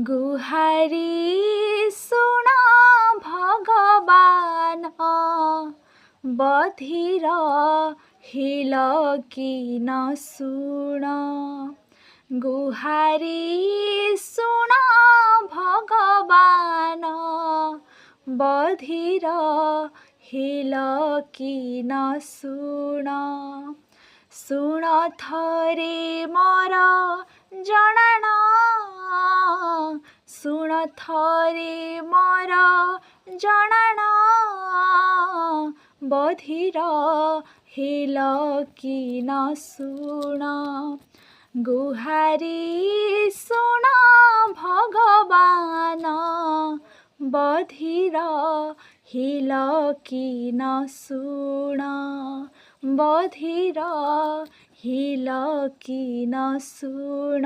गुहारी शुण भगवान बधिर हिल किन शुण गुहारी शुण भगवान बधिर हिल किन शुण शुण थरे मोर जनाण शुण थरे मोर जनाण बधिर हिल किन शुण गुहारी शुण भगवान बधिर हिल किन शुण बधिर हिल किन शुण।